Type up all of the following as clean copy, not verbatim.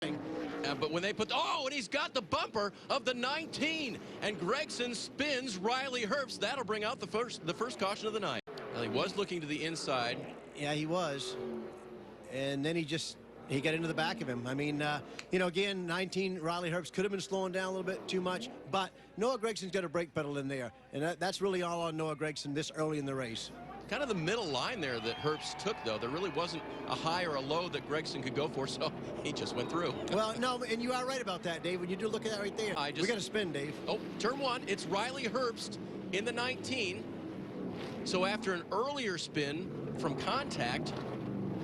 But when they put, and he's got the bumper of the 19, and Gregson spins Riley Herbst. That'll bring out the first caution of the night. Well, he was looking to the inside. Yeah, he was. And then he got into the back of him. I mean, again, 19, Riley Herbst could have been slowing down a little bit too much, but Noah Gregson's got a brake pedal in there, and that's really all on Noah Gregson this early in the race. Kind of the middle line there that Herbst took, though. There really wasn't a high or a low that Gregson could go for, so he just went through. Well, no, and you are right about that, Dave. When you do look at that right there, we got to spin, Dave. Oh, turn one. It's Riley Herbst in the 19. So after an earlier spin from contact,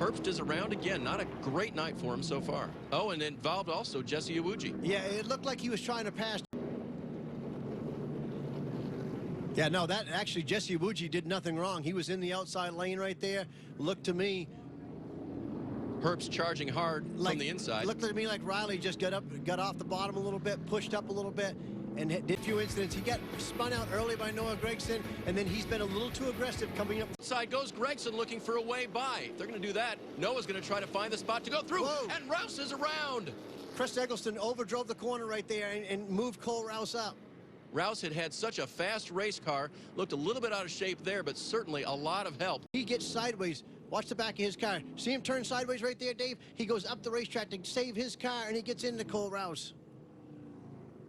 Herbst is around again. Not a great night for him so far. Oh, and involved also Jesse Iwuji. Yeah, it looked like he was trying to pass. Yeah, no, that actually Jesse Iwuji did nothing wrong. He was in the outside lane right there. Looked to me. Herbst charging hard from the inside. Looked to me like Riley just got off the bottom a little bit, pushed up a little bit, and did a few incidents. He got spun out early by Noah Gregson, and then he's been a little too aggressive coming up. Side goes Gregson looking for a way by. If they're going to do that, Noah's going to try to find the spot to go through. Whoa. And Rouse is around. Chris Eggleston overdrove the corner right there and moved Cole Rouse up. Rouse had such a fast race car, looked a little bit out of shape there, but certainly a lot of help. He gets sideways. Watch the back of his car. See him turn sideways right there, Dave? He goes up the racetrack to save his car, and he gets into Cole Rouse.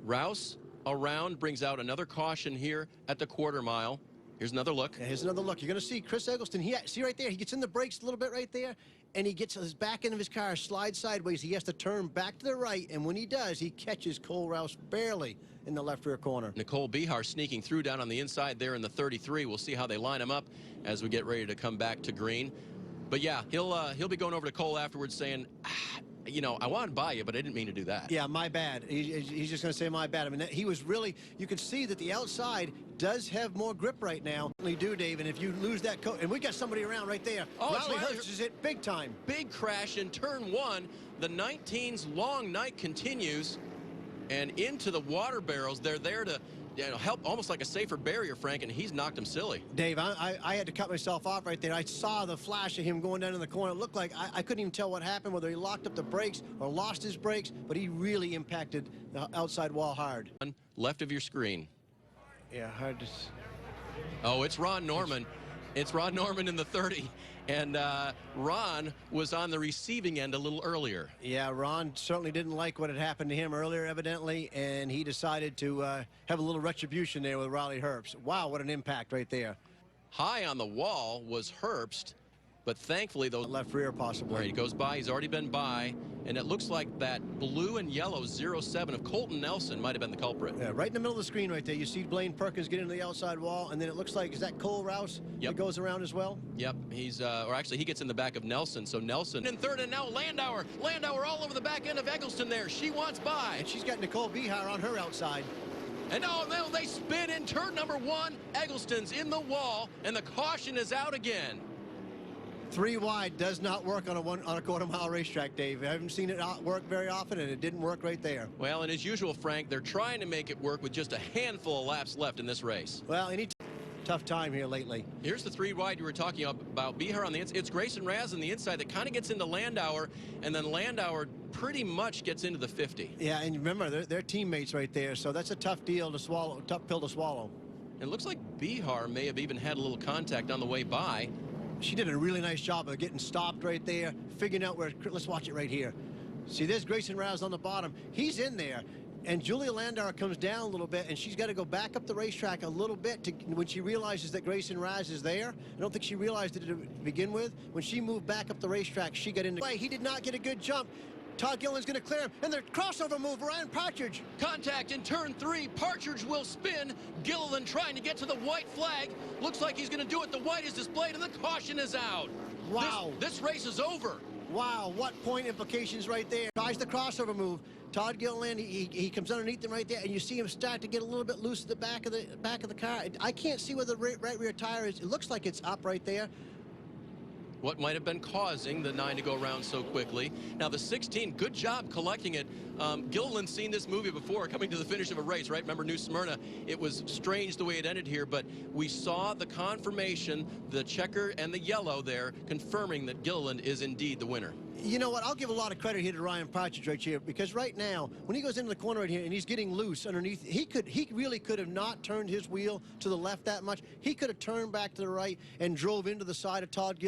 Rouse around, brings out another caution here at the quarter mile. Here's another look. Yeah, here's another look. You're going to see Chris Eggleston. See right there? He gets in the brakes a little bit right there, and he gets his back end of his car slide sideways. He has to turn back to the right, and when he does, he catches Cole Rouse barely in the left rear corner. Nicole Bihar sneaking through down on the inside there in the 33. We'll see how they line him up as we get ready to come back to green. But yeah, he'll be going over to Cole afterwards saying, I wanted to buy you, but I didn't mean to do that. Yeah, my bad. He's just going to say my bad. I mean, he was really, you could see that the outside does have more grip right now. We do, Dave, and if you lose that coat, and we got somebody around right there. Riley Herbst is hit big time. Big crash in turn one. The 19's long night continues, and into the water barrels. They're there to help, almost like a safer barrier, Frank, and he's knocked him silly. Dave, I had to cut myself off right there. I saw the flash of him going down in the corner. It looked like I couldn't even tell what happened, whether he locked up the brakes or lost his brakes, but he really impacted the outside wall hard. Left of your screen. Yeah, hard to... Oh, it's Ron Norman. It's Ron Norman in the 30. And Ron was on the receiving end a little earlier. Yeah, Ron certainly didn't like what had happened to him earlier, evidently, and he decided to have a little retribution there with Riley Herbst. Wow, what an impact right there. High on the wall was Herbst, but thankfully those... Left rear, possibly. Right, he goes by. He's already been by, and it looks like that blue and yellow 07 of Colton Nelson might have been the culprit. Yeah, right in the middle of the screen right there. You see Blaine Perkins get into the outside wall, and then it looks like, is that Cole Rouse that goes around as well? Yep, he's, or actually he gets in the back of Nelson, so Nelson in third, and now Landauer. Landauer all over the back end of Eggleston there. She wants by. And she's got Nicole Bihar on her outside. And they spin in turn number one. Eggleston's in the wall, and the caution is out again. 3 wide does not work on a quarter-mile racetrack, Dave. I haven't seen it work very often, and it didn't work right there. Well, and as usual, Frank, they're trying to make it work with just a handful of laps left in this race. Well, any tough time here lately. Here's the 3 wide you were talking about. Bihar on the inside. It's Grayson Raz on the inside that kind of gets into Landauer, and then Landauer pretty much gets into the 50. Yeah, and remember, they're teammates right there, so that's a tough deal to swallow, tough pill to swallow. It looks like Bihar may have even had a little contact on the way by. She did a really nice job of getting stopped right there, figuring out where. Let's watch it right here. See, there's Grayson Raz on the bottom. He's in there, and Julia Landauer comes down a little bit, and she's got to go back up the racetrack a little bit when she realizes that Grayson Raz is there. I don't think she realized it to begin with. When she moved back up the racetrack, she got into. He did not get a good jump. Todd Gilliland's going to clear him, and the crossover move, Ryan Partridge. Contact in turn 3. Partridge will spin. Gilliland trying to get to the white flag. Looks like he's going to do it. The white is displayed, and the caution is out. Wow. This race is over. Wow, what point implications right there. Tries the crossover move. Todd Gilliland, he comes underneath him right there, and you see him start to get a little bit loose at the back of the car. I can't see where the right rear tire is. It looks like it's up right there. What might have been causing the 9 to go around so quickly. Now the 16, good job collecting it. Gilliland's seen this movie before, coming to the finish of a race, right? Remember New Smyrna? It was strange the way it ended here, but we saw the confirmation, the checker and the yellow there, confirming that Gilliland is indeed the winner. You know what? I'll give a lot of credit here to Ryan Partridge right here, because right now, when he goes into the corner right here and he's getting loose underneath, he really could have not turned his wheel to the left that much. He could have turned back to the right and drove into the side of Todd Gill.